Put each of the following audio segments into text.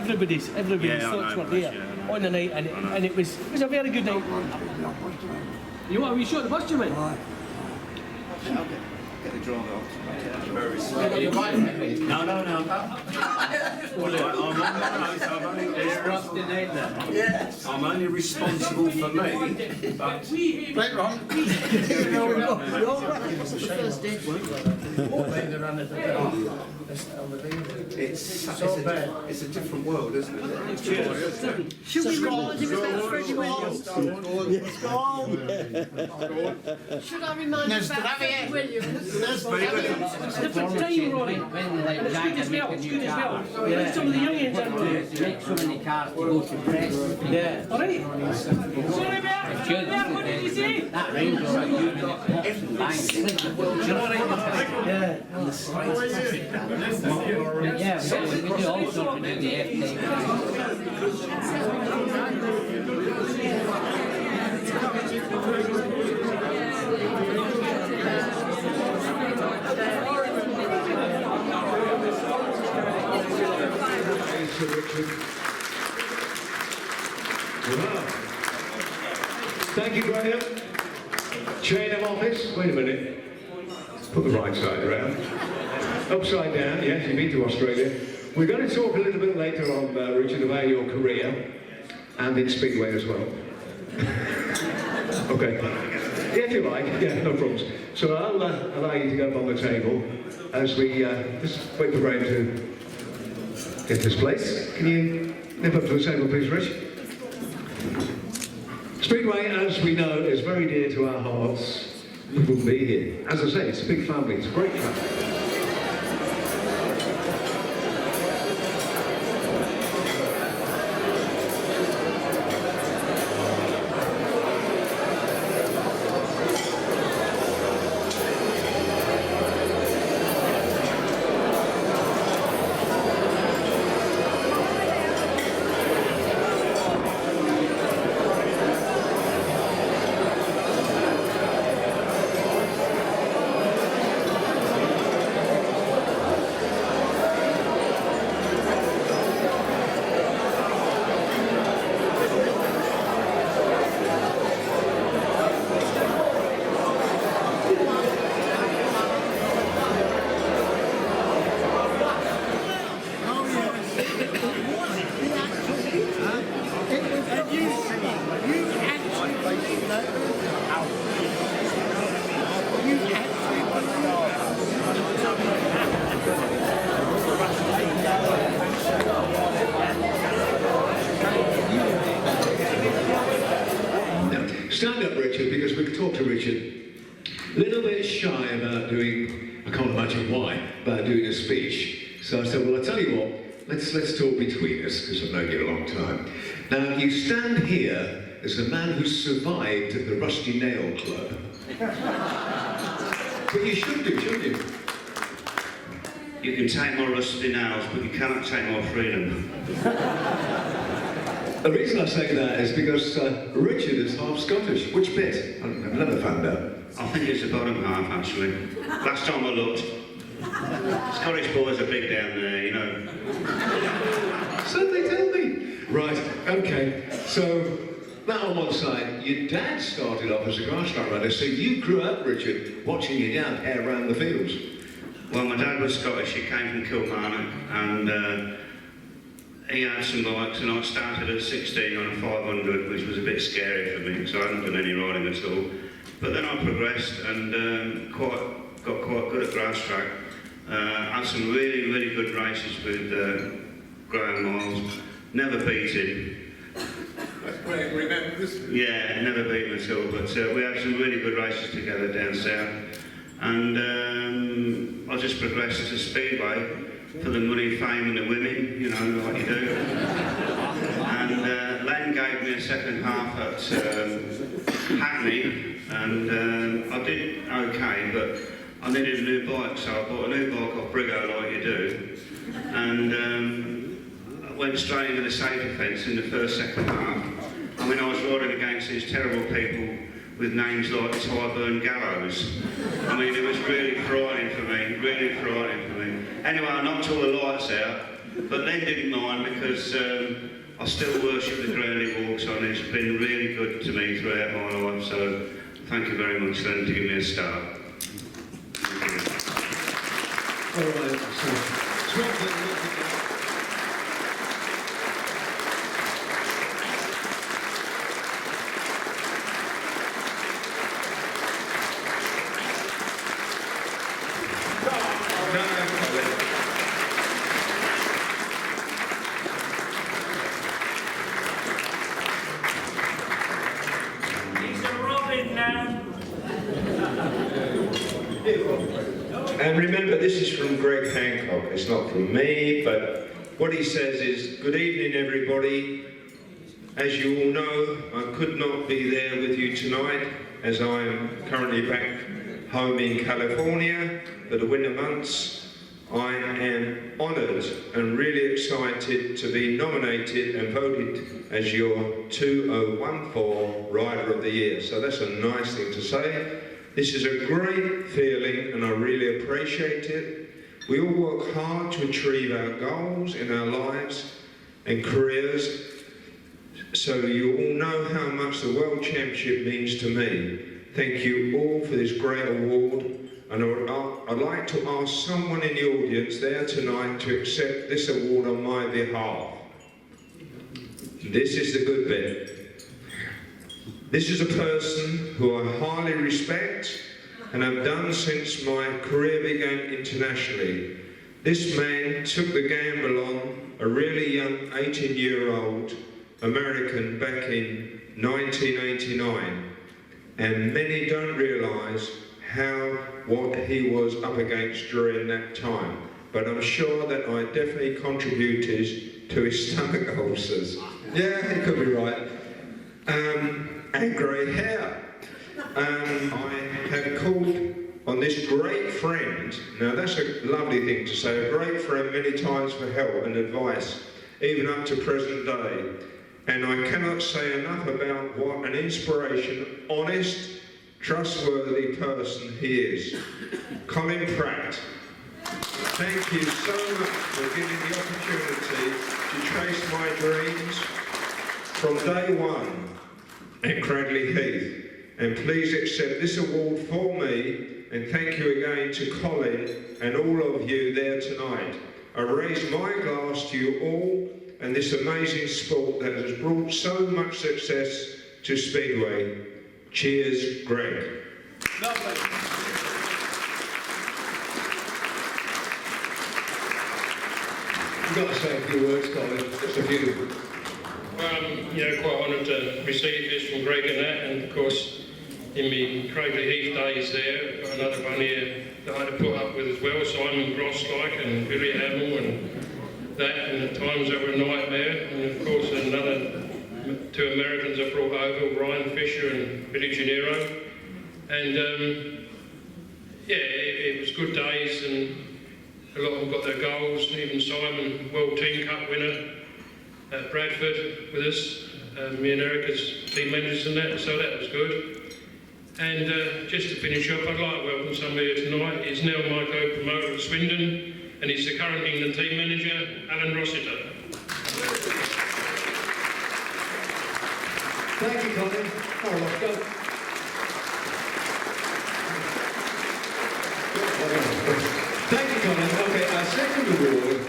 everybody's Yeah, thoughts I were know, there yeah. on the night, and it was a very good night. You want to reshoot the bus, do you mean? Get the driver off. No. I'm only responsible for me, but Right, Ron. it's a different world, isn't it? Should we remind him about Freddie Williams? Should I remind him about Freddie Williams? Different time, Ronnie. It's good as well. It's good as well. Yeah. Some of the youngins are Ronnie. So many cars to go to press. Yeah. All right. Sorry, Bert. What did you say? That range was like you in the pops and bangs. Yeah. Yeah, we do also do the FD. Thank you, Graham. Chain of office. Wait a minute. Put the right side around. Upside down, yes, you've been to Australia. We're going to talk a little bit later on, Richard, about your career and in Speedway as well. Okay. Yeah, if you like. Yeah, no problems. So I'll allow you to go up on the table as we just wait for Graham to get this place. Can you nip up to the table, please, Rich? Speedway, as we know, is very dear to our hearts. We wouldn't be here. As I say, it's a big family. It's a great family. Stand up, Richard, because we can talk to Richard. A little bit shy about doing, I can't imagine why, about doing a speech. So I said, well, I'll tell you what, let's talk between us, because I've known you a long time. Now, you stand here as a man who survived at the Rusty Nail Club. But you should do, shouldn't you? You can take my rusty nails, but you cannot take my freedom. The reason I say that is because Richard is half Scottish. Which bit? I've never found out. I think it's the bottom half, actually. Last time I looked. Scottish boys are big down there, you know. So they tell me. Right, okay. So, that on one side, your dad started off as a grass track rider, so you grew up, Richard, watching your dad hair around the fields. Well, my dad was Scottish. He came from Kilmarnock, and he had some bikes, and I started at 16 on a 500, which was a bit scary for me, because I hadn't done any riding at all. But then I progressed and got quite good at grass track. Had some really, really good races with Graham Miles. Never beat him. Graham remembers. Yeah, never beat him at all, but we had some really good races together down south. And I just progressed to Speedway for the money, fame and the women, you know, like you do. And Len gave me a second half at Hackney, and I did okay, but I needed a new bike, so I bought a new bike off Brigo like you do, and I went straight into the safety fence in the second half. I mean, I was riding against these terrible people with names like Tyburn Gallows. I mean, it was really frightening for me, really frightening for me. Anyway, I knocked all the lights out, But Len didn't mind because I still worship the ground he walks on. It's been really good to me throughout my life, so thank you very much, Len, to give me a start. All right, so 12 minutes. He's a robin now. And remember, this is from Greg Hancock. It's not from me, but what he says is, good evening, everybody. As you all know, I could not be there with you tonight, as I am currently back home in California for the winter months. I am honoured and really excited to be nominated and voted as your 2014 Rider of the Year. So that's a nice thing to say. This is a great feeling and I really appreciate it. We all work hard to achieve our goals in our lives and careers. So you all know how much the World Championship means to me. Thank you all for this great award. And I'd like to ask someone in the audience there tonight to accept this award on my behalf. This is the good bit. This is a person who I highly respect and have done since my career began internationally. This man took the gamble on a really young 18-year-old American back in 1989, and many don't realise what he was up against during that time. But I'm sure that I definitely contributed to his stomach ulcers. Yeah, he could be right. And grey hair. I have called on this great friend. Now that's a lovely thing to say, a great friend many times for help and advice, even up to present day. And I cannot say enough about what an inspiration, honest, trustworthy person he is. Colin Pratt. Thank you so much for giving me the opportunity to chase my dreams from day one at Cradley Heath. And please accept this award for me, and thank you again to Colin and all of you there tonight. I raise my glass to you all and this amazing sport that has brought so much success to Speedway. Cheers, Greg. Lovely. You've got to say a few words, Colin. Just a few. Quite honoured to receive this from Greg and that, and of course, in my Cradley Heath days there, I've got another one here that I had to put up with as well, Simon Gross-like and Billy Hamill and that, and at times they were a nightmare, and of course another two Americans I brought over, Ryan Fisher and Billy Gennaro, and it was good days, and a lot of them got their goals. Even Simon, World Team Cup winner at Bradford with us, me and Erica's team managers and that, so that was good. And just to finish off, I'd like to welcome somebody here tonight. He's now my co-promoter at Swindon, and he's the current England team manager, Alan Rossiter. Thank you, Colin. Oh, let's go. Thank you, Colin. Okay, our second award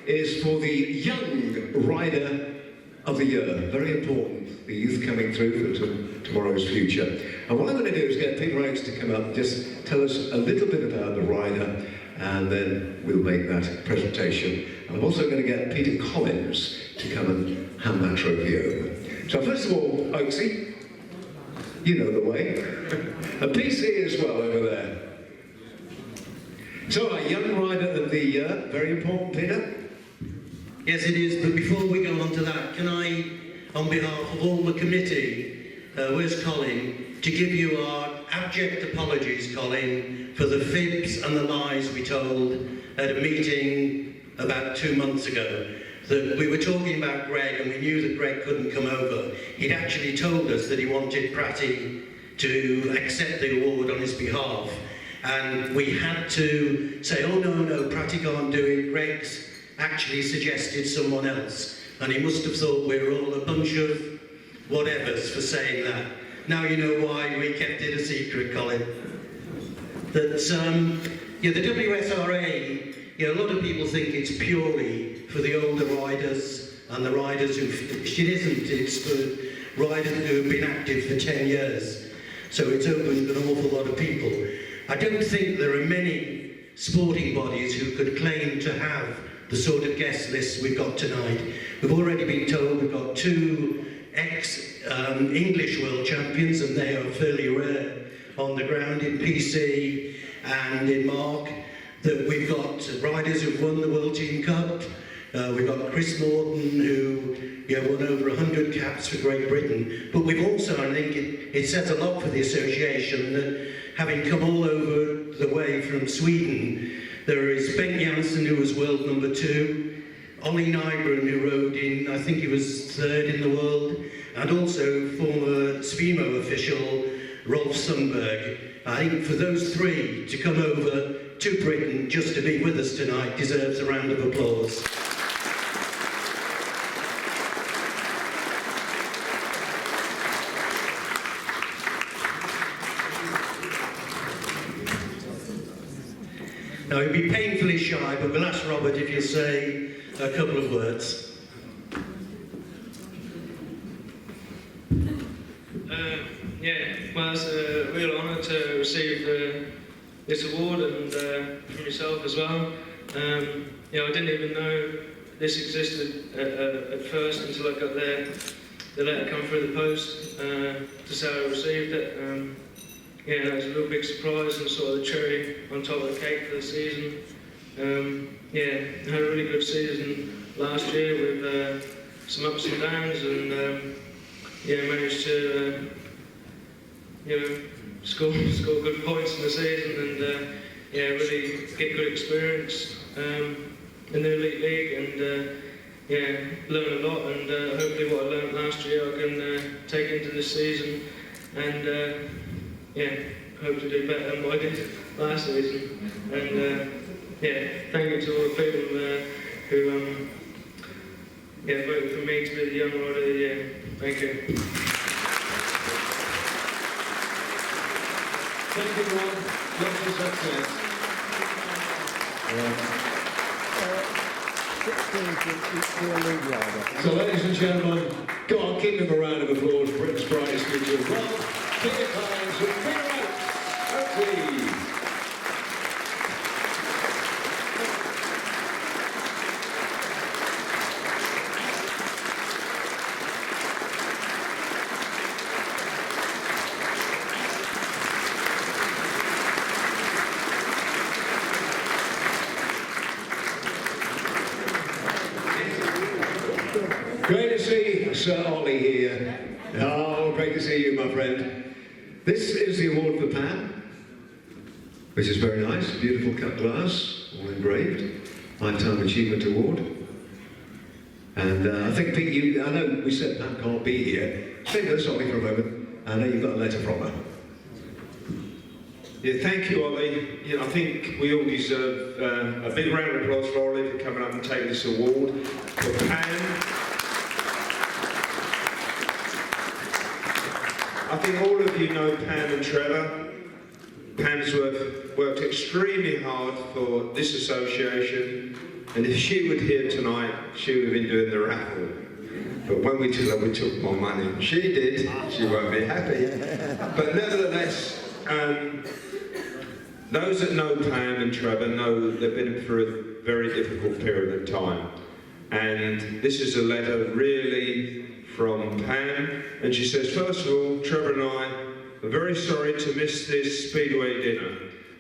is for the Young Rider of the Year. Very important, the youth coming through for tomorrow's future. And what I'm going to do is get Peter Oakes to come up and just tell us a little bit about the rider, and then we'll make that presentation. And I'm also going to get Peter Collins to come and hand that trophy over. So first of all, Oakesy, you know the way. And PC as well over there. So our Young Rider of the Year, very important, Peter. Yes, it is, but before we go on to that, can I, on behalf of all the committee, where's Colin, to give you our abject apologies, Colin, for the fibs and the lies we told at a meeting about 2 months ago. That we were talking about Greg and we knew that Greg couldn't come over. He'd actually told us that he wanted Pratty to accept the award on his behalf. And we had to say, oh no, Pratty can't do it, Greg's actually suggested someone else. And he must have thought we were all a bunch of whatevers for saying that. Now you know why we kept it a secret, Colin. That, yeah, the WSRA, yeah, a lot of people think it's purely for the older riders and the riders who finished. It isn't, it's for riders who have been active for 10 years. So it's open to an awful lot of people. I don't think there are many sporting bodies who could claim to have the sort of guest lists we've got tonight. We've already been told we've got 2 ex-English world champions, and they are fairly rare on the ground in PC and in Mark. That we've got riders who've won the World Team Cup. We've got Chris Morton, who won over 100 caps for Great Britain. But we've also, I think it says a lot for the association, that having come all over the way from Sweden, there is Bengt Janssen, who was world number 2, Ollie Nybron, who rode in, I think he was 3rd in the world, and also former SFIMO official Rolf Sundberg. I think for those 3 to come over to Britain just to be with us tonight deserves a round of applause. Now, he'll be painfully shy, but we'll ask Robert if he'll say a couple of words. Yeah, well, it's a real honour to receive this award, and from yourself as well. I didn't even know this existed at first until I got the letter come through the post to say I received it. That was a real big surprise and sort of the cherry on top of the cake for the season. I had a really good season last year with some ups and downs, and managed to score good points in the season, and really get good experience in the Elite League, and learn a lot, and hopefully what I learned last year I can take into this season, and hope to do better than what I did last season. And thank you to all the people who voted for me to be the Young Rider of the Year. Thank you. Thank you, Rob. Lots of success. 16 to a league rider. So, ladies and gentlemen, go on, give him a round of applause for Britain's brightest future. Rob, Peter Collins with Peter Oates. Okay. Great to see Sir Ollie here. Oh, great to see you, my friend. This is the award for Pam, which is very nice. Beautiful cut glass, all engraved. Lifetime Achievement Award. And I think, Pete, I know we said Pam can't be here. Stay with us, Ollie, for a moment. I know you've got a letter from her. Yeah, thank you, Ollie. I think we all deserve a big round of applause for Ollie for coming up and taking this award. For Pam, I think all of you know Pam and Trevor. Pam's worked extremely hard for this association, and if she were here tonight, she would have been doing the raffle. But when we took her, we took more money. She did. She won't be happy. But nevertheless, those that know Pam and Trevor know they've been through a very difficult period of time. And this is a letter really from Pam, and she says, first of all, Trevor and I are very sorry to miss this Speedway dinner.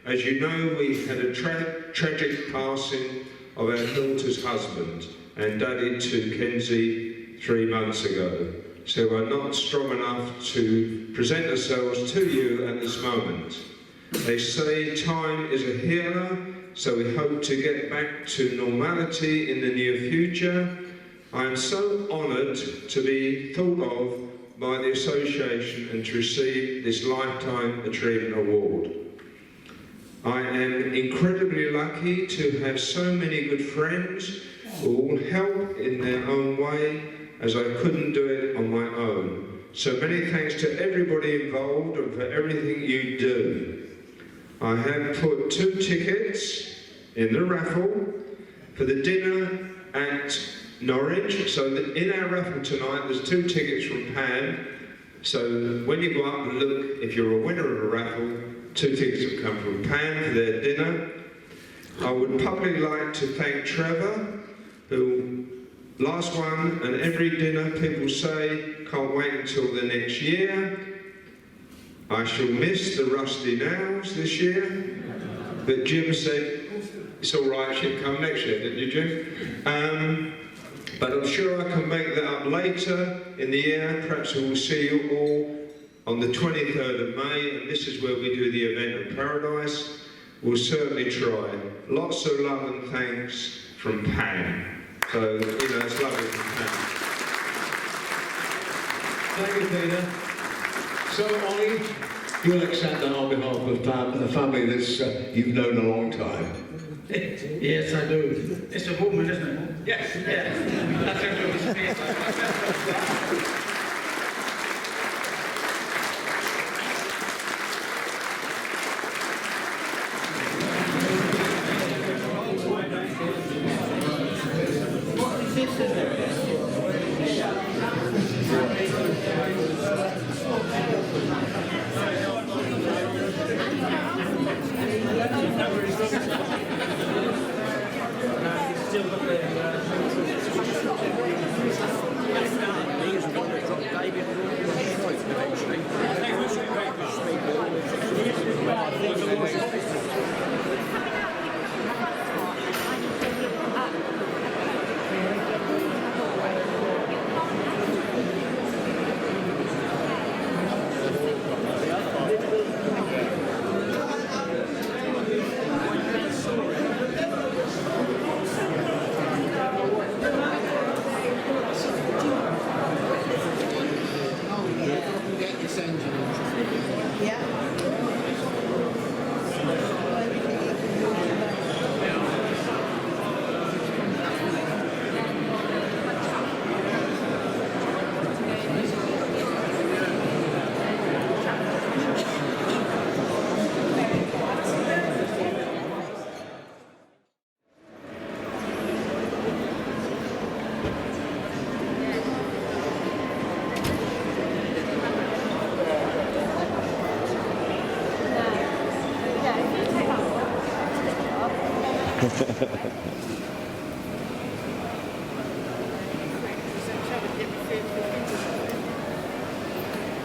As you know, we had a tragic passing of our daughter's husband and daddy to Kenzie 3 months ago. So we're not strong enough to present ourselves to you at this moment. They say time is a healer, so we hope to get back to normality in the near future. I am so honoured to be thought of by the association and to receive this Lifetime Achievement Award. I am incredibly lucky to have so many good friends will all help in their own way, as I couldn't do it on my own. So many thanks to everybody involved and for everything you do. I have put 2 tickets in the raffle for the dinner at Norwich. So that in our raffle tonight, there's 2 tickets from Pam. So when you go up and look, if you're a winner of a raffle, 2 tickets will come from Pam for their dinner. I would publicly like to thank Trevor, who last one, and every dinner people say, can't wait until the next year. I shall miss the rusty nails this year, but Jim said, it's all right, she'll come next year, didn't you, Jim? But I'm sure I can make that up later in the year. Perhaps we will see you all on the 23rd of May, and this is where we do the event of Paradise. We'll certainly try. Lots of love and thanks from Pam. So, it's lovely from Pam. Thank you, Peter. So, Ollie, you'll accept that on behalf of Pam, the family that you've known a long time. Yes, I do. It's a woman, isn't it? Yes. Yeah. That's everyone's face.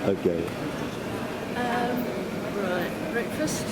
Okay. Right, breakfast.